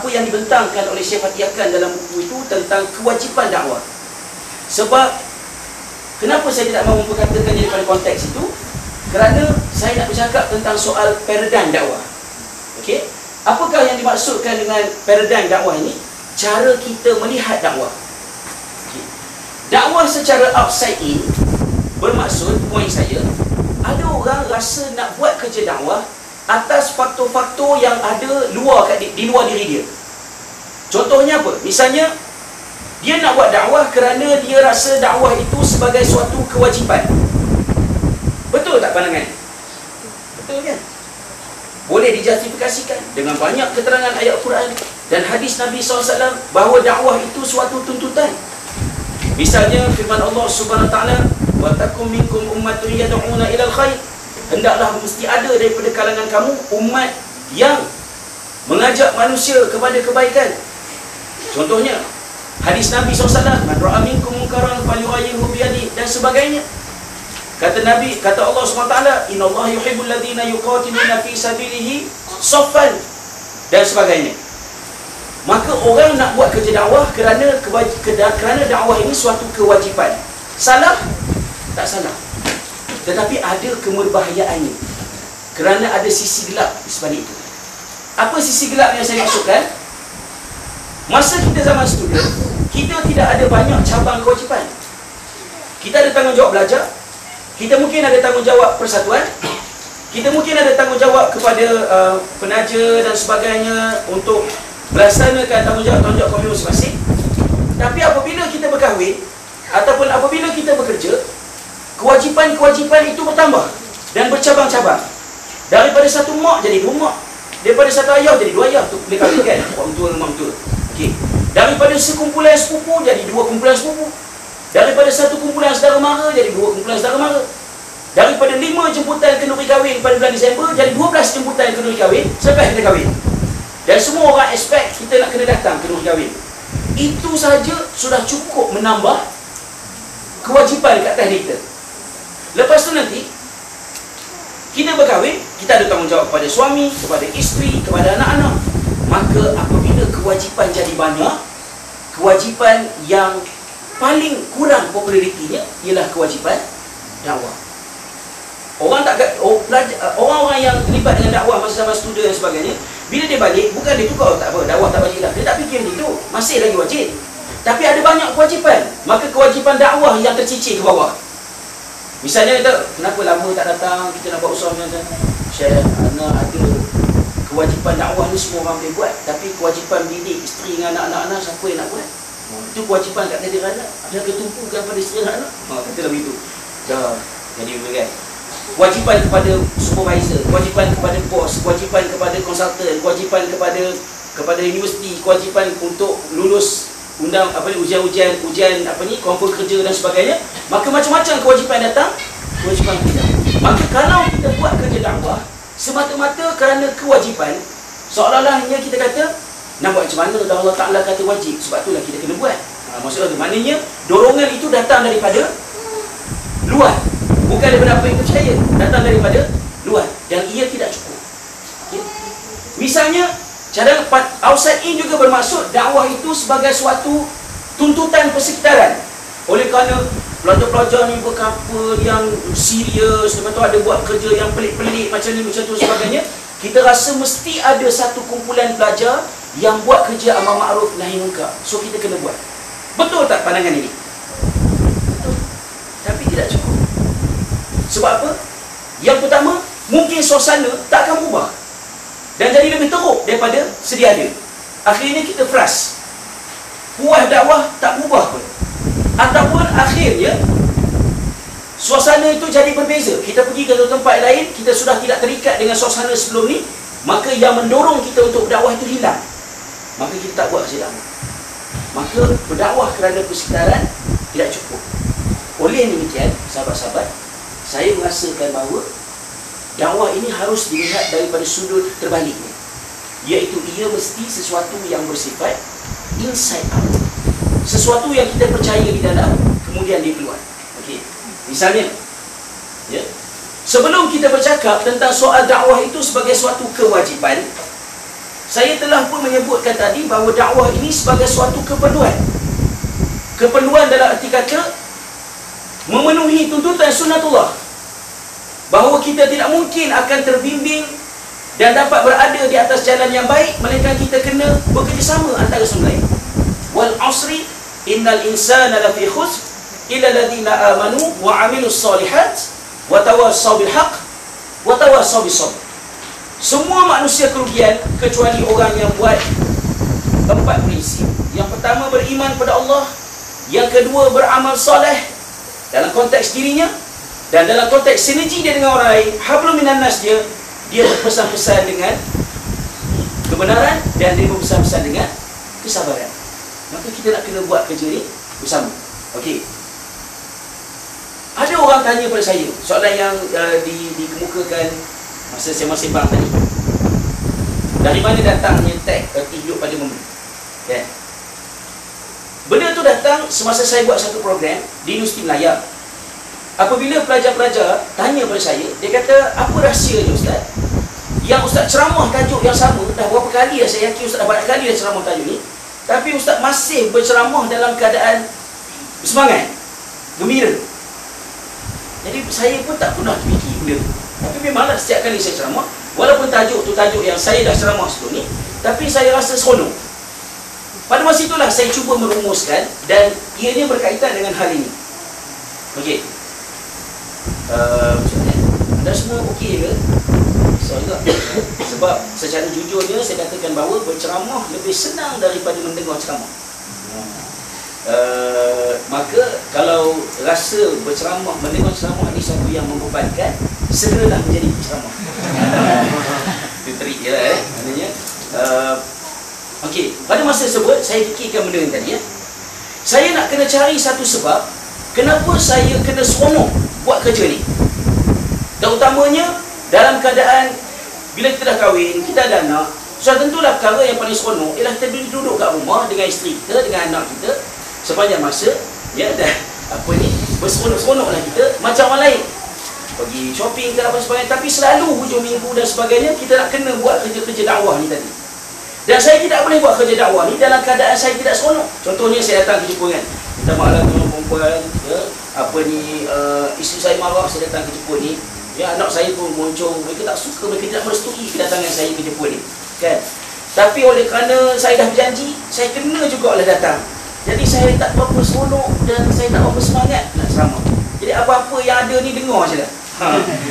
apa yang dibentangkan oleh Syekh Fatih Akan dalam buku itu tentang kewajipan dakwah. Sebab kenapa saya tidak mahu memperkatakannya daripada konteks itu? Kerana saya nak bercakap tentang soal paradigm dakwah. Okey? Apakah yang dimaksudkan dengan paradigm dakwah ini? Cara kita melihat dakwah. Okay. Dakwah secara outside in bermaksud, poin saya, ada orang rasa nak buat kerja dakwah atas faktor-faktor yang ada di luar diri dia. Contohnya apa? Misalnya, dia nak buat dakwah kerana dia rasa dakwah itu sebagai suatu kewajipan. Betul tak pandangan? Betul kan? Boleh dijustifikasikan dengan banyak keterangan ayat Quran dan hadis Nabi SAW bahawa dakwah itu suatu tuntutan. Misalnya firman Allah Subhanahu Wa Taala, "Wa takum minkum ummatun yad'una ilal khair." Hendaklah mesti ada daripada kalangan kamu umat yang mengajak manusia kepada kebaikan. Contohnya hadis Nabi SAW, "Man ra'a minkum munkaran falyughayyirhu biyadihi," dan sebagainya. Kata Nabi, kata Allah SWT, "Innallaha yuhibbul ladzina yuqatiluna fi sabilihi saffan," dan sebagainya. Maka orang nak buat kerja dakwah kerana dakwah ini suatu kewajipan. Salah? Tak salah. Tetapi ada kemerbahayaannya. Kerana ada sisi gelap di sebalik itu. Apa sisi gelap yang saya maksudkan? Masa kita zaman student, kita tidak ada banyak cabang kewajipan. Kita ada tanggungjawab belajar. Kita mungkin ada tanggungjawab persatuan. Kita mungkin ada tanggungjawab kepada penaja dan sebagainya untuk melaksanakan tanggungjawab kami masing-masing. Tapi apabila kita berkahwin ataupun apabila kita bekerja, kewajipan-kewajipan itu bertambah dan bercabang-cabang. Daripada satu mak jadi dua mak, daripada satu ayah jadi dua ayah. Tu boleh kahwinkan mak mentua dengan mak mentua. Okey. Daripada sekumpulan sepupu jadi dua kumpulan sepupu. Daripada satu kumpulan saudara mara jadi dua kumpulan saudara mara. Daripada 5 jemputan kenduri kahwin pada bulan Disember jadi 12 jemputan kenduri kahwin selepas kita kahwin. Dan semua orang expect kita nak kena datang kenduri kahwin. Itu sahaja sudah cukup menambah kewajipan kat atas diri kita. Lepas tu nanti kita berkahwin, kita ada tanggungjawab kepada suami, kepada isteri, kepada anak-anak. Maka apabila kewajipan jadi banyak, kewajipan yang paling kurang popularitinya ialah kewajipan dakwah. Orang-orang yang terlibat dengan dakwah masa zaman student dan sebagainya, bila dia balik, bukan dia tukar, tak apa, dakwah tak wajib dah. Dia tak fikir macam itu, masih lagi wajib. Tapi ada banyak kewajipan, maka kewajipan dakwah yang tercicir ke bawah. Misalnya kata, kenapa lama tak datang, kita nak buat usaha macam Syekh, anak ada kewajipan dakwah ni semua orang boleh buat, tapi kewajipan didik isteri dengan anak-anak, siapa yang nak buat? Itu kewajipan kat diri anak. Ada ketumpukan pada isteri dan anak. Katalah begitu. Dah jadi kan. Kewajipan kepada supervisor, kewajipan kepada bos, kewajipan kepada konsultan, kewajipan kepada universiti, kewajipan untuk lulus ujian confirm kerja dan sebagainya. Maka macam-macam kewajipan datang, kewajipan kita. Maka kalau kita buat kerja dakwah semata-mata kerana kewajipan, seolah-olahnya kita kata nak buat macam mana dah Allah Ta'ala kata wajib, sebab itulah kita kena buat. Maksudnya maknanya dorongan itu datang daripada luar, bukan daripada apa yang percaya, datang daripada luar, dan ia tidak cukup. Okay. Misalnya cara outside in juga bermaksud dakwah itu sebagai suatu tuntutan persekitaran. Oleh kerana pelajar-pelajar ni berkapal yang serius, lepas tu ada buat kerja yang pelik-pelik macam ni, macam tu sebagainya, kita rasa mesti ada satu kumpulan pelajar yang buat kerja amar ma'ruf nahi munkar. So kita kena buat. Betul tak pandangan ini? Betul. Tapi tidak cukup. Sebab apa? Yang pertama, mungkin suasana tak akan berubah dan jadi lebih teruk daripada sedia ada. Akhirnya kita frust. Puas dakwah tak berubah pun. Ataupun akhirnya suasana itu jadi berbeza. Kita pergi ke tempat lain, kita sudah tidak terikat dengan suasana sebelum ni, maka yang mendorong kita untuk berdakwah itu hilang. Maka kita tak buat kerja dakwah. Maka berdakwah kerana persekitaran tidak cukup. Oleh demikian, sahabat-sahabat, saya merasakan bahawa dakwah ini harus dilihat daripada sudut terbaliknya, iaitu ia mesti sesuatu yang bersifat inside out. Sesuatu yang kita percaya di dalam, kemudian dia keluar. Okey. Misalnya, ya, sebelum kita bercakap tentang soal dakwah itu sebagai suatu kewajipan, Saya telah pun menyebutkan tadi bahawa dakwah ini sebagai suatu keperluan. Keperluan dalam arti kata memenuhi tuntutan sunnatullah, bahawa kita tidak mungkin akan terbimbing dan dapat berada di atas jalan yang baik melainkan kita kena bekerjasama antara sama lain. Wal asri innal insana lafi khusr illa alladhina amanu wa amilus solihat wa tawassaw bil haqq wa tawassaw bis sabr. Semua manusia kerugian kecuali orang yang buat 4 prinsip. Yang pertama, beriman pada Allah. Yang kedua, beramal soleh dalam konteks dirinya, dan dalam konteks sinergi dia dengan orang lain. Hablum minan nas, dia berpesan-pesan dengan kebenaran dan dia berpesan-pesan dengan kesabaran. Maka kita nak kena buat kerja ni bersama. Okey. Ada orang tanya pada saya soalan yang dikemukakan masa saya masih bang tadi. Dari mana datangnya tag erti hidup pada memberi? Ya. Benda tu datang semasa saya buat satu program di Universiti Melayu. Apabila pelajar-pelajar tanya pada saya, dia kata, apa rahsianya Ustaz? Yang Ustaz ceramah tajuk yang sama, dah berapa kali dah, saya yakin Ustaz dah banyak kali dah ceramah tajuk ni, tapi Ustaz masih berceramah dalam keadaan semangat, gembira. Jadi saya pun tak pernah fikir benda tu. Tapi memanglah setiap kali saya ceramah, walaupun tajuk tu tajuk yang saya dah ceramah sebelum ni, tapi saya rasa seronok. Pada masa itulah saya cuba merumuskan, dan ianya berkaitan dengan hal ini. Okey. Macam mana? Anda semua okey ke? So juga. Sebab secara jujurnya saya katakan bahawa berceramah lebih senang daripada mendengar ceramah. Maka kalau rasa berceramah, mendengar ceramah ni satu yang membebankan, segeralah menjadi penceramah. Itu trik je lah maknanya. Okey, pada masa tersebut saya fikirkan benda ni tadi ya. Saya nak kena cari satu sebab kenapa saya kena seronok buat kerja ni. Dan utamanya dalam keadaan bila kita dah kahwin, kita ada anak, so tentulah perkara yang paling seronok ialah kita duduk kat rumah dengan isteri kita, dengan anak kita sepanjang masa, ya, dah apa ni, berseronok-seronoklah kita macam orang lain. Pergi shopping ke apa sebagainya, tapi selalu hujung minggu dan sebagainya kita nak kena buat kerja-kerja dakwah ni tadi. Dan saya tidak boleh buat kerja dakwah ni dalam keadaan saya tidak seronok. Contohnya saya datang ke jumpa kan, minta maaf tuan perempuan, ya, apa ni, isteri saya marah saya datang ke jumpa ni, ya, anak saya pun moncong, mereka tak suka, mereka tidak merestui kedatangan saya ke jumpa ni kan. Tapi oleh kerana saya dah berjanji, saya kena juga oleh datang. Jadi saya tak berapa seronok dan saya tak berapa semangat nak ceramah. Jadi apa-apa yang ada ni dengar je lah.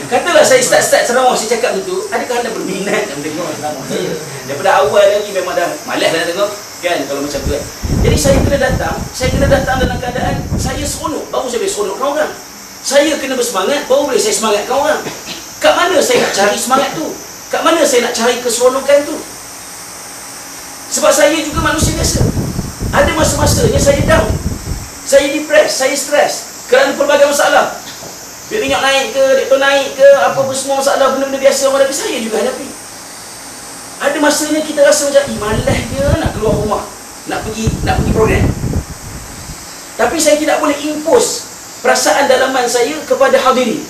Katalah saya start ceramah, saya cakap begitu, adakah anda berminat nak mendengar ceramah saya? Daripada awal lagi memang dah malas dah tengok kan, kalau macam tu kan. Jadi saya kena datang dalam keadaan saya seronok, baru saya boleh seronokkan orang. Saya kena bersemangat, baru boleh saya semangatkan orang. Kat mana saya nak cari semangat tu? Kat mana saya nak cari keseronokan tu? Sebab saya juga manusia biasa. Ada masa-masanya saya down, saya depressed, saya stres kerana pelbagai masalah. Bil minyak naik ke, dektor naik ke, apa-apa semua masalah, benda-benda biasa orang hadapi, saya juga hadapi. Ada masanya kita rasa macam, malas dia nak keluar rumah, nak pergi program. Tapi saya tidak boleh impose perasaan dalaman saya kepada hadirin.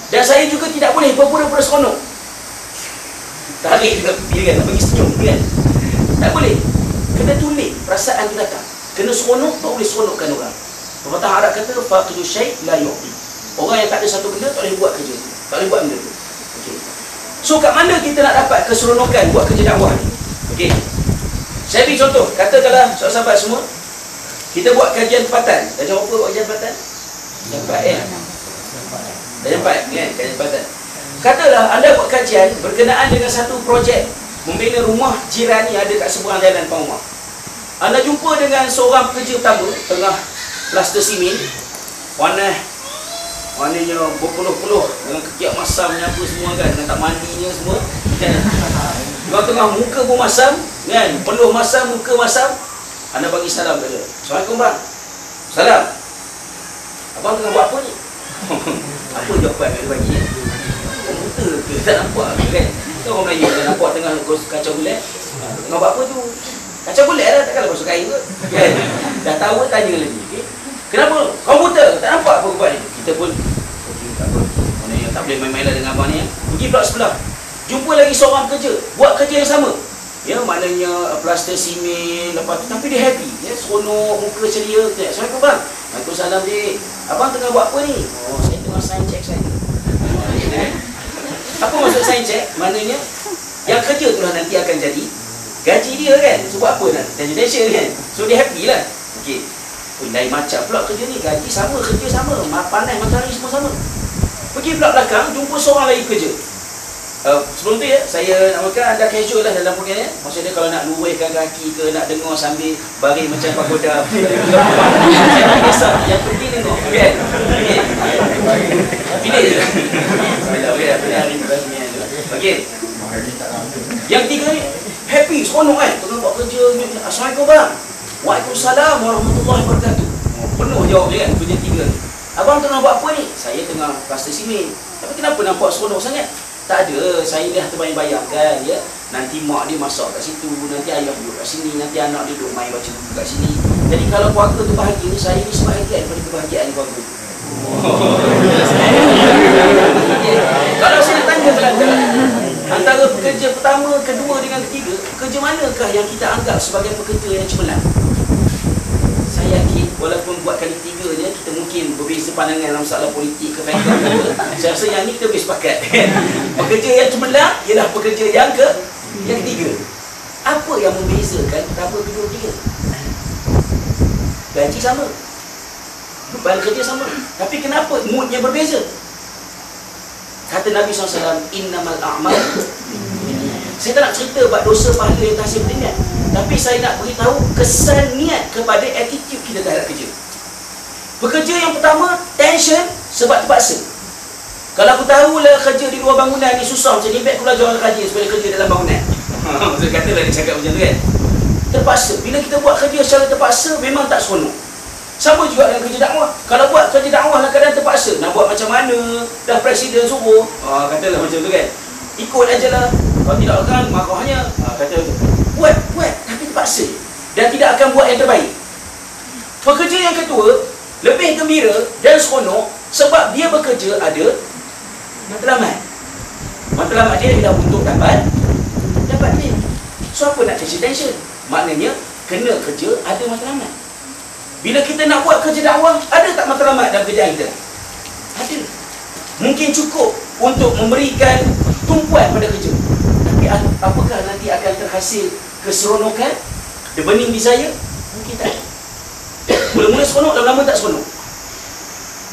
Dan saya juga tidak boleh berpura-pura seronok. Tarik dengan pipi kan, nak bagi senyum kan. Tak boleh. Kena tulis perasaan tu datang. Kena seronok, baru boleh seronokkan orang. Pepatah Arab kata, faqidu syai' la yu'ti. Orang yang tak ada satu benda tak boleh buat kerja tu, tak boleh buat benda tu. Okay. So kat mana kita nak dapat keseronokan buat kerja dakwah ni? Okey. Saya beri contoh, katakanlah sahabat-sahabat semua, kita buat kajian tempatan. Dah jawab apa buat kajian tempatan? Dah 4 Dah 4 kan, kajian tempatan. Katalah anda buat kajian berkenaan dengan satu projek membina rumah jiran yang ada kat seberang jalan depan rumah. Anda jumpa dengan seorang pekerja utama tengah plaster simen, warnanya berpeluh-peluh dengan ketiak masamnya apa semua kan, dengan tak mandinya semua kan. Tengah muka pun masam kan, peluh masam, muka masam. Anda bagi salam kat dia. Assalamualaikum bang. Salam. Abang tengah buat apa ni? Apa jawapan yang dia bagi ni? Komputer ke? Tak nampak ke kan? Kan orang Melayu tak nampak tengah kacau gulet. Tengah buat apa tu? Kacau gulet lah, takkanlah basuh kain ke kan? Dah tahu tanya lagi, okay? Kenapa? Komputer tak nampak apa buat ni? Kita pun okey, tak apa. Mana yang tak boleh main-main lah dengan abang ni ya. Pergi pula sebelah, jumpa lagi seorang pekerja buat kerja yang sama. Ya, maknanya plaster simen, lepas tu tapi dia happy, ya, seronok, muka ceria. Assalamualaikum bang. Waalaikumsalam dik. Abang tengah buat apa ni? Oh, saya tengah sign check saya. Apa maksud sign check? Maknanya yang kerja tu lah nanti akan jadi gaji dia kan. So buat apa nak tension kan. So dia happy lah. Okey. Lain macam pula kerja ni, gaji sama, kerja sama, panas matahari semua sama. Pergi pula belakang, jumpa seorang lagi kerja. Sebelum tu ya, saya nak makan anda casual lah dalam program ni. Maksudnya kalau nak luwehkan kaki ke, nak dengar sambil baring macam pagoda, saya tak kisah. Yang penting dengar, kan? Pilih je. Okey. Yang tiga ni happy, seronok kan? Tengah buat kerja. Assalamualaikum bang. Waalaikumsalam warahmatullahi wabarakatuh. Penuh jawab dia kan, kerja tiga ni. Abang tengah buat apa ni? Saya tengah plaster simen. Tapi kenapa nampak seronok sangat? Tak ada, saya dah terbayang-bayangkan ya. Nanti mak dia masak kat situ, nanti ayah duduk kat sini, nanti anak dia duduk main baca buku kat sini. Jadi kalau keluarga tu bahagia ni, saya ni sebahagian daripada kebahagiaan keluarga tu. Kalau saya nak tanya pelajar, antara pekerja pertama, kedua dengan ketiga, pekerja manakah yang kita anggap sebagai pekerja yang cemerlang? Saya yakin walaupun buat kali tiga je, kita mungkin berbeza pandangan dalam masalah politik ke faham ke. Saya rasa yang ni kita boleh sepakat. Pekerja yang cemerlang ialah pekerja yang ketiga. Apa yang membezakan pertama, kedua, ketiga? Gaji sama, beban kerja sama, tapi kenapa moodnya berbeza? Kata Nabi SAW, innamal a'mal. Saya tak nak cerita buat dosa pahala yang tak hasil beringat, tapi saya nak beritahu kesan niat kepada attitude kita terhadap kerja. Pekerja yang pertama, tension sebab terpaksa. Kalau aku tahulah kerja di luar bangunan ni susah macam ni, baik aku belajar orang rajin supaya kerja dalam bangunan. Maksud katalah dia cakap macam tu kan. Terpaksa. Bila kita buat kerja secara terpaksa, memang tak seronok. Sama juga dengan kerja dakwah. Kalau buat kerja dakwah lah kadang terpaksa. Nak buat macam mana, dah presiden suruh, katalah macam tu kan. Ikut aja lah. Kalau tidak akan marahnya, kata buat, tapi terpaksa. Dan tidak akan buat yang terbaik. Pekerja yang kedua lebih gembira dan seronok sebab dia bekerja ada matlamat. Matlamat dia ialah untuk dapat dia. So apa nak kasih tension? Maknanya kena kerja ada matlamat. Bila kita nak buat kerja dakwah, ada tak matlamat dalam kerjaan kita? Ada. Mungkin cukup untuk memberikan tumpuan pada kerja. Tapi apakah nanti akan terhasil keseronokan? The burning desire? Mungkin tak. Mula-mula seronok, lama-lama tak seronok.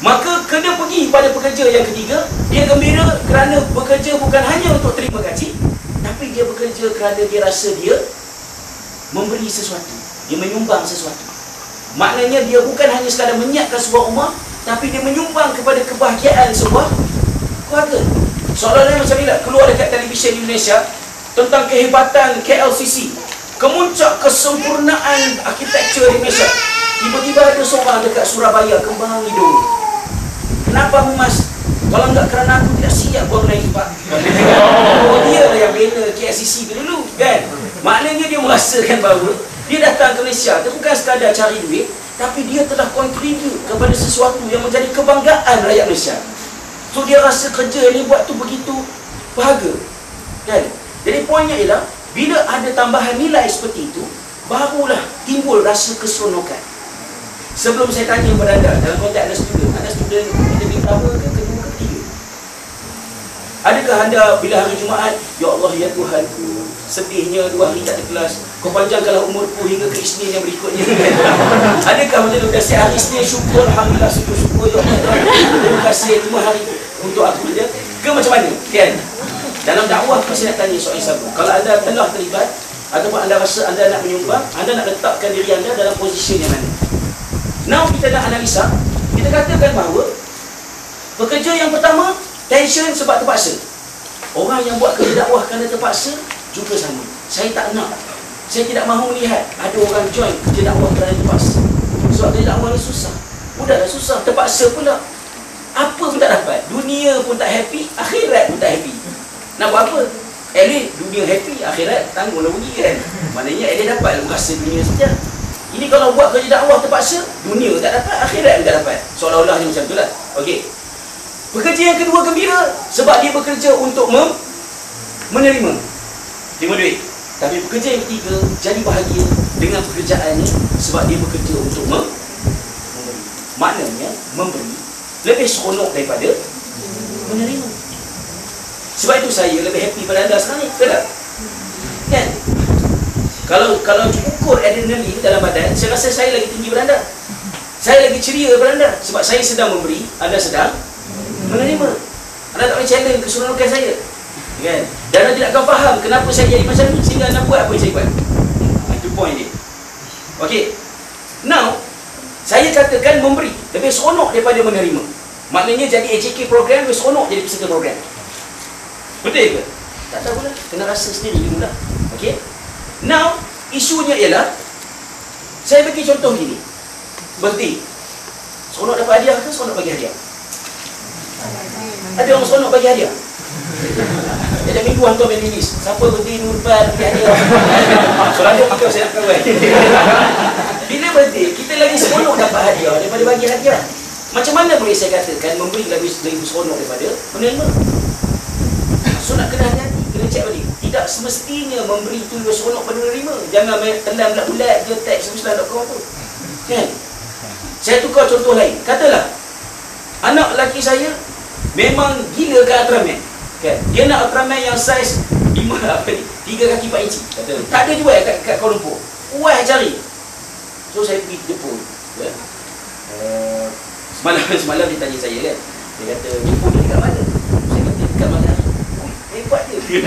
Maka kena pergi pada pekerja yang ketiga. Dia gembira kerana bekerja bukan hanya untuk terima gaji, tapi dia bekerja kerana dia rasa dia memberi sesuatu, dia menyumbang sesuatu. Maknanya dia bukan hanya sekadar menyiapkan sebuah rumah, tapi dia menyumbang kepada kebahagiaan sebuah keluarga. Soalan macam inilah keluar dekat televisyen Indonesia tentang kehebatan KLCC, kemuncak kesempurnaan arkitektur Indonesia. Tiba-tiba ada seorang dekat Surabaya kembang hidung. Kenapa Mas? Kalau enggak kerana aku tidak siap buat naik pak. Oh, dia lah yang bina KLCC dulu kan. Maknanya dia merasakan bahawa dia datang ke Malaysia itu bukan sekadar cari duit, tapi dia telah contribute kepada sesuatu yang menjadi kebanggaan rakyat Malaysia. So dia rasa kerja yang dia buat tu begitu berharga kan? Jadi poinnya ialah bila ada tambahan nilai seperti itu, barulah timbul rasa keseronokan. Sebelum saya tanya kepada anda, dalam konteks anda student interview pertama ke kedua ke ketiga? Adakah anda bila hari Jumaat, ya Allah ya Tuhanku, sedihnya 2 hari tak ada kelas, kau panjangkanlah umurku hingga ke Isnin yang berikutnya. Adakah macam tu? Dah siap hari Isnin, syukur, alhamdulillah, syukur ya Allah, terima kasih 5 hari untuk aku je. Ke macam mana? Kan? Dalam dakwah saya nak tanya soal sabu. Kalau anda telah terlibat ataupun anda rasa anda nak menyumbang, anda nak letakkan diri anda dalam posisi yang mana? Now kita nak analisa. Kita katakan bahawa pekerja yang pertama tension sebab terpaksa. Orang yang buat kerja dakwah kerana terpaksa juga sama. Saya tak nak, saya tidak mahu melihat ada orang join kerja dakwah kerana terpaksa. Sebab kerja dakwah ni susah. Udahlah susah, terpaksa pula. Apa pun tak dapat. Dunia pun tak happy, akhirat pun tak happy. Nak buat apa? Elok dunia happy, akhirat tangguhlah pergi kan. Maknanya elok dapat merasa dunia saja. Ini kalau buat kerja dakwah terpaksa, dunia tak dapat, akhirat pun tak dapat. Seolah-olahnya macam itulah. Okey. Pekerja yang kedua gembira sebab dia bekerja untuk menerima duit. Tapi pekerja yang ketiga jadi bahagia dengan pekerjaannya sebab dia bekerja untuk memberi. Maknanya memberi lebih seronok daripada menerima. Sebab itu saya lebih happy pada anda sekarang ni, betul tak? Kan? Kalau ukur adrenalin dalam badan, saya rasa saya lagi tinggi pada anda. Saya lagi ceria daripada anda. Sebab saya sedang memberi, anda sedang menerima. Anda tak boleh challenge keseronokan saya, kan? Dan anda tidak akan faham kenapa saya jadi macam ni, sehingga anda buat apa yang saya buat. Itu point dia. Okay. Now, saya katakan memberi lebih seronok daripada menerima. Maknanya jadi AJK program lebih seronok jadi peserta program. Betul ke? Tak tahu lah. Kena rasa sendiri dulu lah. Okay. Now, isunya ialah, saya bagi contoh gini. Birthday. Seronok dapat hadiah ke seronok bagi hadiah? Ada orang seronok bagi hadiah? Ada minggu hantar main list. Siapa birthday minggu depan bagi hadiah? Selalu kita saya nak kawan. Bila birthday, kita lagi seronok dapat hadiah daripada bagi hadiah. Macam mana boleh saya katakan memberi lebih seronok daripada menerima? So nak kena hati-hati, kena cek balik. Tidak semestinya memberi itu lebih seronok pada menerima. Jangan main telan bulat-bulat je teks semestilah.com tu. Kan? Saya tukar contoh lain. Katalah anak lelaki saya memang gila ke Ultraman, kan? Dia nak Ultraman yang saiz 3 kaki 4 inci. Kata tak ada jual kat Kuala Lumpur. Wah cari. So saya pergi Jepun, kan? Semalam dia tanya saya, kan? Dia kata Jepun ni dekat mana? Saya kata dekat mana? Hebat dia.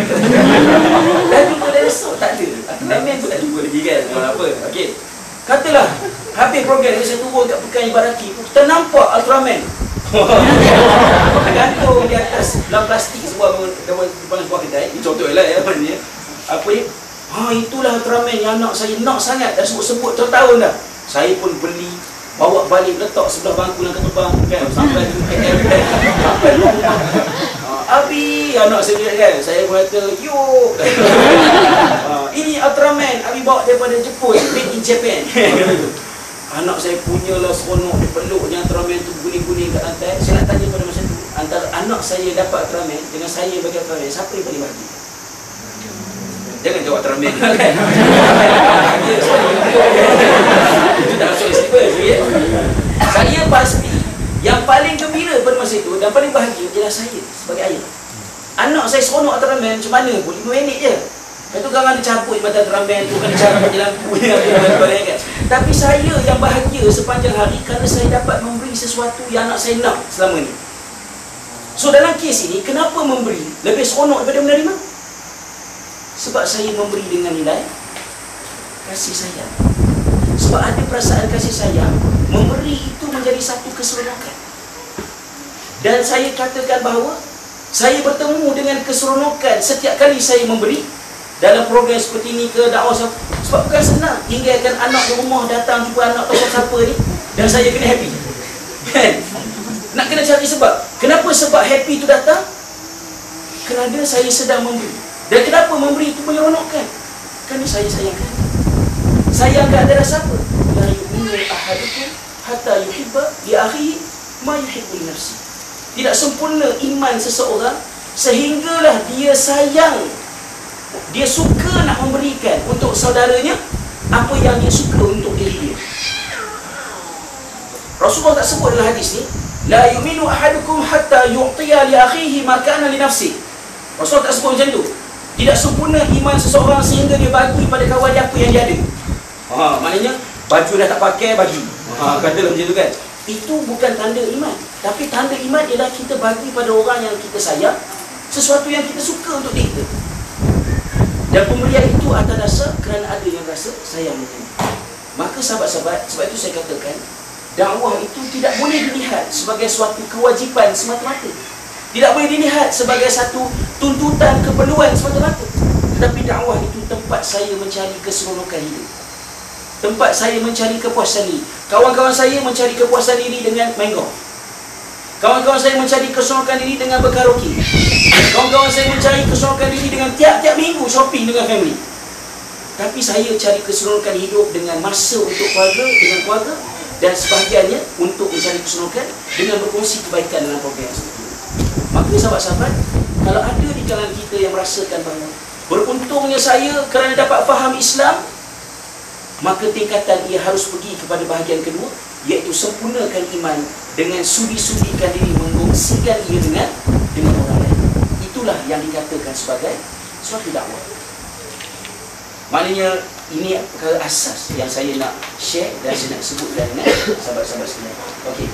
Dah jumpa dah esok tak ada. Ultraman pun tak jumpa lagi, kan? Apa? Okey. Katalah habis program ni saya turun kat Pekan Ibaraki, kita nampak Ultraman gantung di atas dalam plastik sebuah depan sebuah kedai. Ini contoh lah ya, maknanya apa ni? Itulah Ultraman yang anak saya nak sangat, dah sebut-sebut tahun dah. Saya pun beli, bawa balik, letak sebelah bangku langkah terbang, kan? Sampai ke KL, sampai rumah. Abi, anak saya kan, saya berkata, yuk. Ini Ultraman, Abi bawa daripada Jepun, made in Japan. Anak saya punyalah seronok, dia peluknya Ultraman tu guling-guling kat lantai. Saya nak tanya pada masa tu, antara anak saya dapat Ultraman dengan saya bagi Ultraman, siapa yang paling bahagia? Jangan jawab Ultraman, kan? Itu tak masuk istimewa, ya? Saya pasti yang paling gembira pada masa itu dan paling bahagia ialah saya sebagai ayah. Anak saya seronok Ultraman macam mana pun 5 minit je. Lepas tu kan ada cabut mata Ultraman tu, kena cabut je lampu kan. Tapi saya yang bahagia sepanjang hari kerana saya dapat memberi sesuatu yang anak saya nak selama ni. So dalam kes ini, kenapa memberi lebih seronok daripada menerima? Sebab saya memberi dengan nilai kasih sayang. Sebab ada perasaan kasih sayang, memberi itu menjadi satu keseronokan. Dan saya katakan bahawa saya bertemu dengan keseronokan setiap kali saya memberi dalam program seperti ini ke dakwah. Sebab bukan senang tinggalkan anak di rumah, datang jumpa anak atau siapa ni dan saya kena happy, kan? Nak kena cari sebab. Kenapa sebab happy itu datang? Kerana saya sedang memberi. Dan kenapa memberi itu menyeronokkan? Kerana saya sayangkan. Sayangkan adalah siapa? La yu'minu ahadukum hatta yuhibba li akhihi ma yuhibbu li nafsihi. Tidak sempurna iman seseorang sehinggalah dia sayang, dia suka nak memberikan untuk saudaranya apa yang dia suka untuk diri dia. Rasulullah tak sebut dalam hadis ni, la yu'minu ahadukum hatta yu'tiya li akhihi ma kana li nafsihi. Rasulullah tak sebut macam tu. Tidak sempurna iman seseorang sehingga dia bagi pada kawan dia apa yang dia ada. Maknanya baju dah tak pakai, bagi. Katalah macam tu, kan? Itu bukan tanda iman. Tapi tanda iman ialah kita bagi pada orang yang kita sayang sesuatu yang kita suka untuk dia. Dan pemberian itu atas dasar kerana ada yang rasa sayang mengenai. Maka sahabat-sahabat, sebab itu saya katakan dakwah itu tidak boleh dilihat sebagai suatu kewajipan semata-mata. Tidak boleh dilihat sebagai satu tuntutan keperluan semata-mata. Tetapi dakwah itu tempat saya mencari keseronokan hidup. Tempat saya mencari kepuasan diri. Kawan-kawan saya mencari kepuasan diri dengan main golf. Kawan-kawan saya mencari keseronokan diri dengan berkaraoke. Kawan-kawan saya mencari keseronokan diri dengan tiap-tiap minggu shopping dengan family. Tapi saya cari keseronokan hidup dengan masa untuk keluarga, dengan keluarga, dan sebahagiannya untuk mencari keseronokan dengan berkongsi kebaikan dalam program seperti ini. Maka sahabat-sahabat, kalau ada di kalangan kita yang merasakan bahawa beruntungnya saya kerana dapat faham Islam, maka tingkatan ia harus pergi kepada bahagian kedua, iaitu sempurnakan iman dengan sudi-sudikan diri mengkongsikan ia dengan orang lain. Itulah yang dikatakan sebagai suatu dakwah. Maknanya ini perkara asas yang saya nak share dan saya nak sebutkan dengan sahabat-sahabat sekalian. Okey.